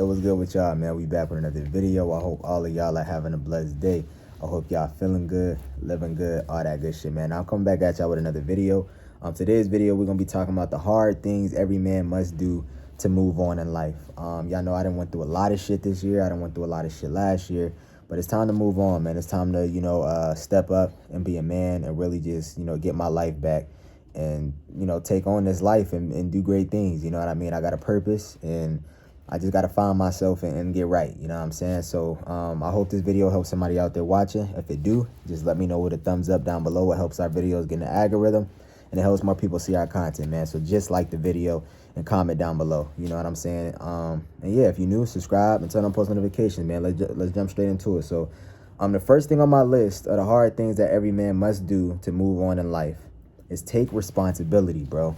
It was good with y'all, man. We back with another video. I hope all of y'all are having a blessed day. I hope y'all feeling good, living good, all that good shit, man. I'm coming back at y'all with another video. Today's video, we're gonna be talking about the hard things every man must do to move on in life. Y'all know I done went through a lot of shit this year. I done went through a lot of shit last year, but it's time to move on, man. It's time to, step up and be a man and really just, get my life back and, take on this life and do great things. You know what I mean? I got a purpose and I just got to find myself and get right. You know what I'm saying? So I hope this video helps somebody out there watching. If it do, just let me know with a thumbs up down below. It helps our videos get in the algorithm and it helps more people see our content, man. So just like the video and comment down below. You know what I'm saying? And yeah, if you're new, subscribe and turn on post notifications, man. Let's jump straight into it. So the first thing on my list of the hard things that every man must do to move on in life is take responsibility, bro.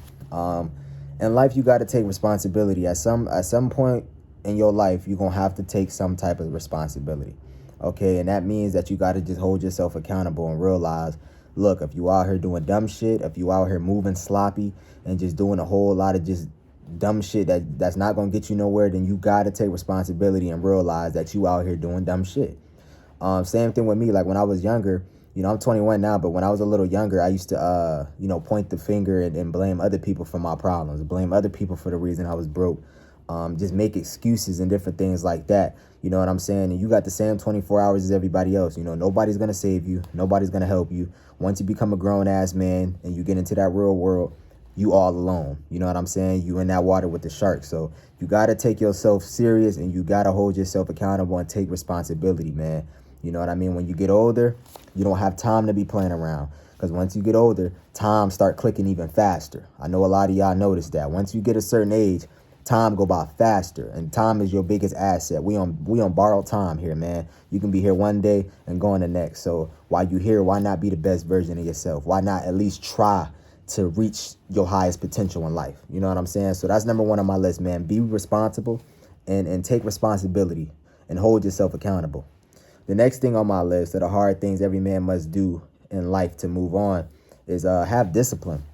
In life, you got to take responsibility. At some point in your life, you're going to have to take some type of responsibility, okay? And that means that you got to just hold yourself accountable and realize, look, if you out here doing dumb shit, if you out here moving sloppy and just doing a whole lot of just dumb shit that's not going to get you nowhere, then you got to take responsibility and realize that you out here doing dumb shit. Same thing with me. Like when I was younger, I'm 21 now, but when I was a little younger, I used to, point the finger and blame other people for my problems, blame other people for the reason I was broke, just make excuses and different things like that. You know what I'm saying? And you got the same 24 hours as everybody else. Nobody's going to save you. Nobody's going to help you. Once you become a grown ass man and you get into that real world, you all alone. You know what I'm saying? You in that water with the sharks. So you got to take yourself serious and you got to hold yourself accountable and take responsibility, man. You know what I mean? When you get older, you don't have time to be playing around. Because once you get older, time start clicking even faster. I know a lot of y'all notice that. Once you get a certain age, time go by faster. And time is your biggest asset. We on borrowed time here, man. You can be here one day and go on the next. So while you here, why not be the best version of yourself? Why not at least try to reach your highest potential in life? You know what I'm saying? So that's number one on my list, man. Be responsible and take responsibility and hold yourself accountable. The next thing on my list of the hard things every man must do in life to move on is have discipline.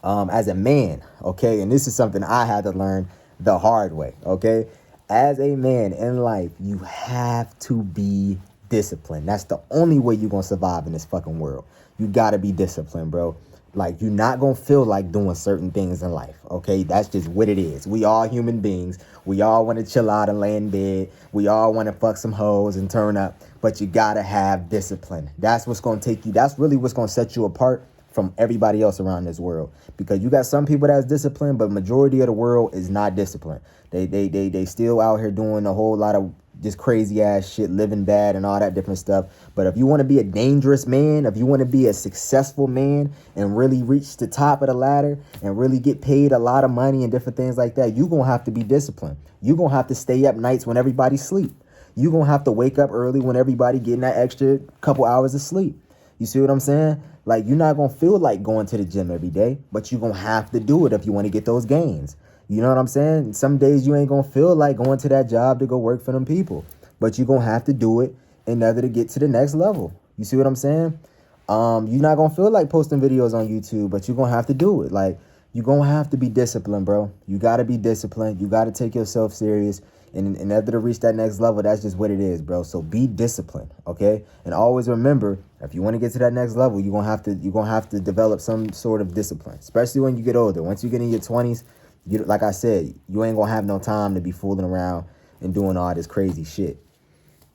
As a man, okay, and this is something I had to learn the hard way, okay? As a man in life, you have to be disciplined. That's the only way you're going to survive in this fucking world. You got to be disciplined, bro. Like, you're not going to feel like doing certain things in life, okay? That's just what it is. We all human beings. We all want to chill out and lay in bed. We all want to fuck some hoes and turn up. But you got to have discipline. That's what's going to take you. That's really what's going to set you apart from everybody else around this world. Because you got some people that's disciplined, but majority of the world is not disciplined. They still out here doing a whole lot of just crazy ass shit, living bad and all that different stuff. But if you want to be a dangerous man, if you want to be a successful man and really reach the top of the ladder and really get paid a lot of money and different things like that, you're going to have to be disciplined. You're going to have to stay up nights when everybody sleep. You're going to have to wake up early when everybody getting that extra couple hours of sleep. You see what I'm saying? Like, you're not going to feel like going to the gym every day, but you're going to have to do it if you want to get those gains. You know what I'm saying? Some days you ain't going to feel like going to that job to go work for them people, but you're going to have to do it in order to get to the next level. You see what I'm saying? You're not going to feel like posting videos on YouTube, but you're going to have to do it. Like, you're going to have to be disciplined, bro. You got to be disciplined. You got to take yourself serious. And in order to reach that next level, that's just what it is, bro. So be disciplined, okay? And always remember, if you want to get to that next level, you're gonna have to develop some sort of discipline, especially when you get older. Once you get in your 20s, like I said, you ain't gonna have no time to be fooling around and doing all this crazy shit.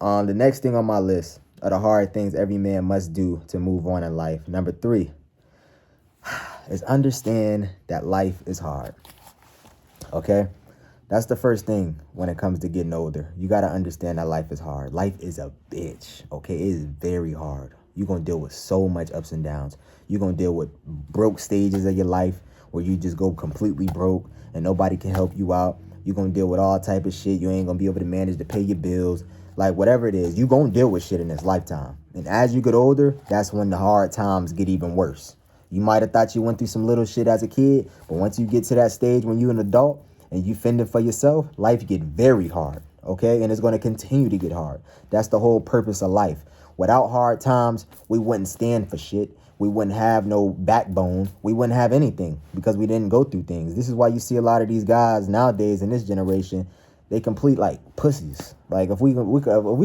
The next thing on my list of the hard things every man must do to move on in life, number 3, is understand that life is hard, okay? That's the first thing when it comes to getting older. You got to understand that life is hard. Life is a bitch, okay? It is very hard. You're going to deal with so much ups and downs. You're going to deal with broke stages of your life where you just go completely broke and nobody can help you out. You're going to deal with all type of shit. You ain't going to be able to manage to pay your bills. Like, whatever it is, you're going to deal with shit in this lifetime. And as you get older, that's when the hard times get even worse. You might have thought you went through some little shit as a kid, but once you get to that stage when you're an adult, and you fending for yourself, life get very hard, okay? And it's going to continue to get hard. That's the whole purpose of life. Without hard times, we wouldn't stand for shit. We wouldn't have no backbone. We wouldn't have anything because we didn't go through things. This is why you see a lot of these guys nowadays in this generation, they complete like pussies. Like if we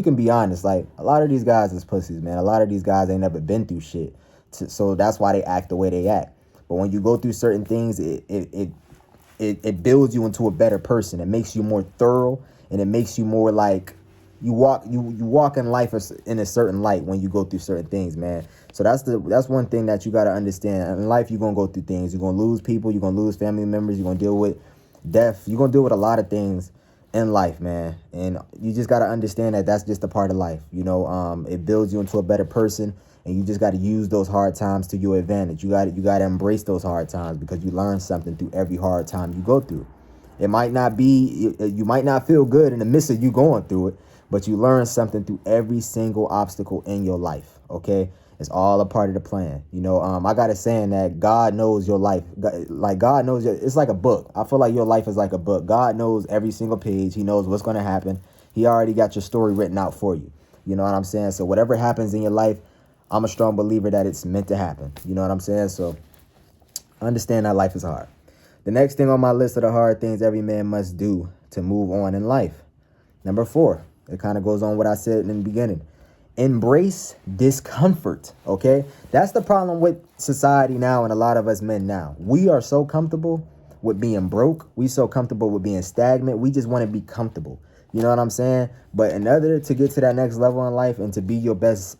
can be honest, like a lot of these guys is pussies, man. A lot of these guys ain't never been through shit, so that's why they act the way they act. But when you go through certain things, it builds you into a better person. It makes you more thorough, and it makes you more like you walk in life in a certain light when you go through certain things, man. So that's one thing that you got to understand. In life, you're going to go through things. You're going to lose people. You're going to lose family members. You're going to deal with death. You're going to deal with a lot of things in life, man. And you just got to understand that that's just a part of life. It builds you into a better person, and you just got to use those hard times to your advantage. You got to embrace those hard times, because you learn something through every hard time you go through. It might not be, you might not feel good in the midst of you going through it, but you learn something through every single obstacle in your life, okay? It's all a part of the plan. I got a saying that God knows your life. Like God knows it's like a book. I feel like your life is like a book. God knows every single page. He knows what's going to happen. He already got your story written out for you. You know what I'm saying? So whatever happens in your life, I'm a strong believer that it's meant to happen. You know what I'm saying? So understand that life is hard. The next thing on my list of the hard things every man must do to move on in life. Number 4, it kind of goes on what I said in the beginning. Embrace discomfort, okay? That's the problem with society now and a lot of us men now. We are so comfortable with being broke. We so comfortable with being stagnant. We just want to be comfortable. You know what I'm saying? But in order to get to that next level in life and to be your best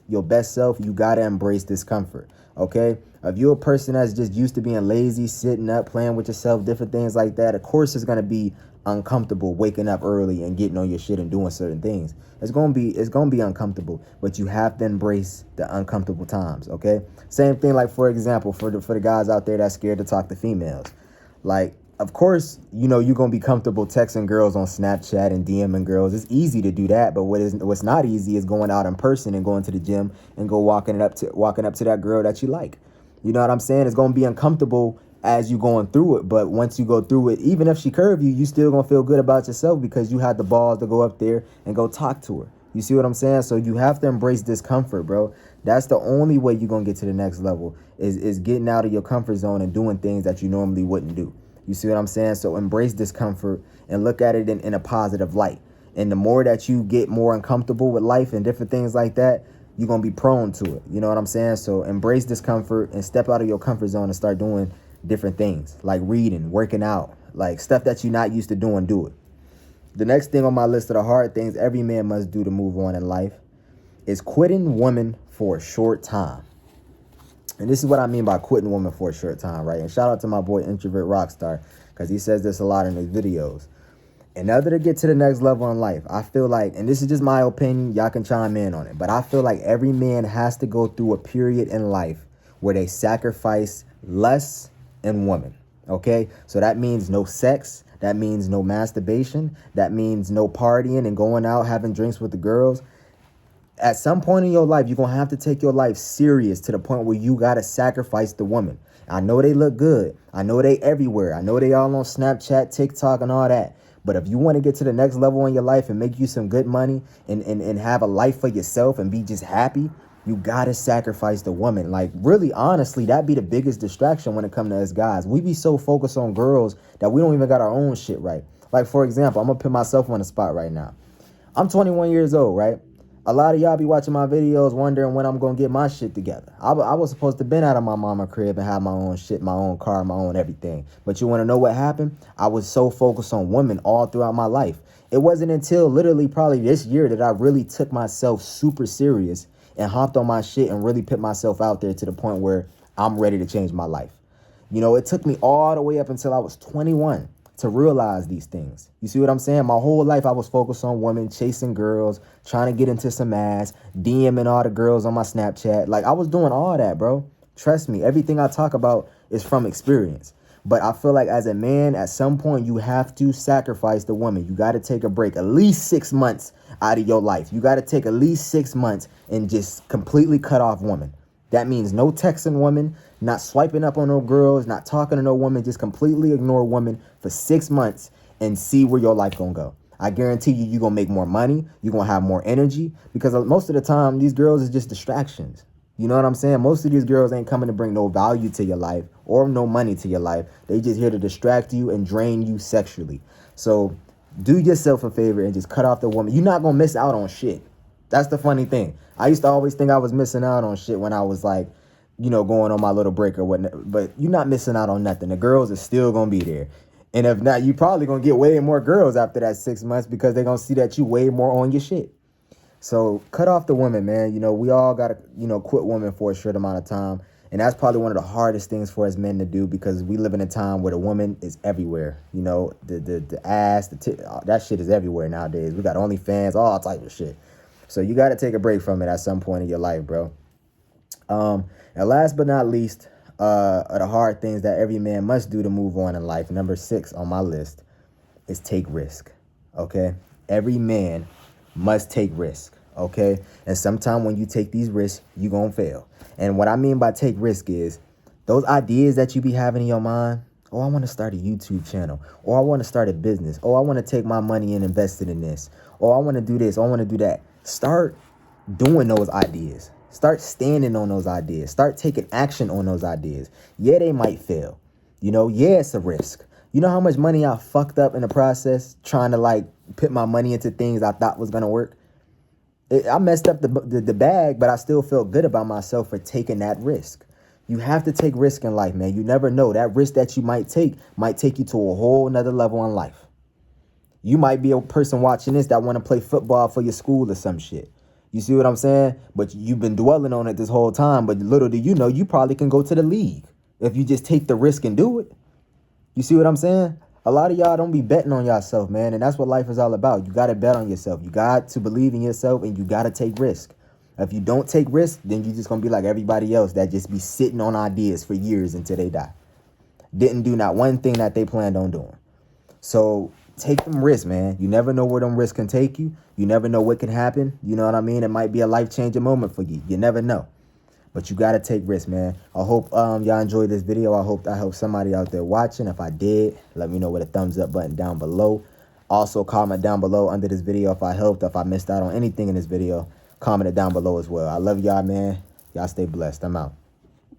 self, you got to embrace discomfort, okay? If you're a person that's just used to being lazy, sitting up, playing with yourself, different things like that, of course it's going to be uncomfortable waking up early and getting on your shit and doing certain things. It's gonna be uncomfortable, but you have to embrace the uncomfortable times, okay? Same thing, like for example, for the guys out there that's scared to talk to females. Like, of course, you're gonna be comfortable texting girls on Snapchat and DMing girls. It's easy to do that, but what's not easy is going out in person and going to the gym and walking up to that girl that you like. You know what I'm saying? It's gonna be uncomfortable as you going through it, but once you go through it, even if she curve you still gonna feel good about yourself because you had the balls to go up there and go talk to her. You see what I'm saying? So you have to embrace discomfort, bro. That's the only way you're gonna get to the next level is getting out of your comfort zone and doing things that you normally wouldn't do. You see what I'm saying? So embrace discomfort and look at it in a positive light. And the more that you get more uncomfortable with life and different things like that, you're gonna be prone to it. You know what I'm saying? So embrace discomfort and step out of your comfort zone and start doing different things like reading, working out, like stuff that you're not used to doing, do it. The next thing on my list of the hard things every man must do to move on in life is quitting women for a short time. And this is what I mean by quitting women for a short time, right? And shout out to my boy Introvert Rockstar, because he says this a lot in his videos. In order to get to the next level in life, I feel like, and this is just my opinion, y'all can chime in on it, but I feel like every man has to go through a period in life where they sacrifice less in women, okay? So that means no sex, that means no masturbation, that means no partying and going out having drinks with the girls. At some point in your life, you're gonna have to take your life serious to the point where you gotta sacrifice the woman. I know they look good, I know they everywhere, I know they all on Snapchat, TikTok and all that, but if you want to get to the next level in your life and make you some good money and have a life for yourself and be just happy, you gotta sacrifice the woman. Like, really, honestly, that'd be the biggest distraction when it comes to us guys. We be so focused on girls that we don't even got our own shit right. Like, for example, I'm gonna put myself on the spot right now. I'm 21 years old, right? A lot of y'all be watching my videos wondering when I'm gonna get my shit together. I was supposed to been out of my mama crib and have my own shit, my own car, my own everything. But you wanna know what happened? I was so focused on women all throughout my life. It wasn't until literally probably this year that I really took myself super serious and hopped on my shit and really put myself out there to the point where I'm ready to change my life. It took me all the way up until I was 21 to realize these things. You see what I'm saying? My whole life I was focused on women, chasing girls, trying to get into some ass, DMing all the girls on my Snapchat. Like, I was doing all that, bro. Trust me, everything I talk about is from experience. But I feel like as a man, at some point, you have to sacrifice the woman. You got to take a break, at least 6 months out of your life. You got to take at least 6 months and just completely cut off women. That means no texting women, not swiping up on no girls, not talking to no woman. Just completely ignore women for 6 months and see where your life gonna go. I guarantee you're gonna make more money. You're gonna have more energy, because most of the time, these girls is just distractions. You know what I'm saying? Most of these girls ain't coming to bring no value to your life or no money to your life. They just here to distract you and drain you sexually. So Do yourself a favor and just cut off the woman. You're not gonna miss out on shit. That's the funny thing. I used to always think I was missing out on shit when I was like, going on my little break or whatnot. But you're not missing out on nothing. The girls are still gonna be there. And if not, you probably gonna get way more girls after that 6 months because they're gonna see that you way more on your shit. So cut off the women, man. We all gotta, quit women for a short amount of time. And that's probably one of the hardest things for us men to do because we live in a time where the woman is everywhere. The ass, that shit is everywhere nowadays. We got OnlyFans, all type of shit. So you got to take a break from it at some point in your life, bro. And last but not least, are the hard things that every man must do to move on in life. Number 6 on my list is take risk, okay? Every man must take risk, okay? And sometime when you take these risks, you gonna fail. And what I mean by take risk is those ideas that you be having in your mind. Oh, I want to start a YouTube channel. Or I want to start a business. Or I want to take my money and invest it in this. Or I want to do this. Or I want to do that. Start doing those ideas. Start standing on those ideas. Start taking action on those ideas. Yeah, they might fail. Yeah, it's a risk. You know how much money I fucked up in the process trying to put my money into things I thought was going to work? I messed up the bag, but I still felt good about myself for taking that risk. You have to take risk in life, man. You never know. That risk that you might take you to a whole nother level in life. You might be a person watching this that want to play football for your school or some shit. You see what I'm saying? But you've been dwelling on it this whole time. But little do you know, you probably can go to the league if you just take the risk and do it. You see what I'm saying? A lot of y'all don't be betting on yourself, man. And that's what life is all about. You got to bet on yourself. You got to believe in yourself and you got to take risk. If you don't take risk, then you're just going to be like everybody else that just be sitting on ideas for years until they die. Didn't do not one thing that they planned on doing. So take them risks, man. You never know where them risks can take you. You never know what can happen. You know what I mean? It might be a life-changing moment for you. You never know. But you got to take risks, man. I hope y'all enjoyed this video. I hope I helped somebody out there watching. If I did, let me know with a thumbs up button down below. Also, comment down below under this video if I helped, if I missed out on anything in this video. Comment it down below as well. I love y'all, man. Y'all stay blessed. I'm out.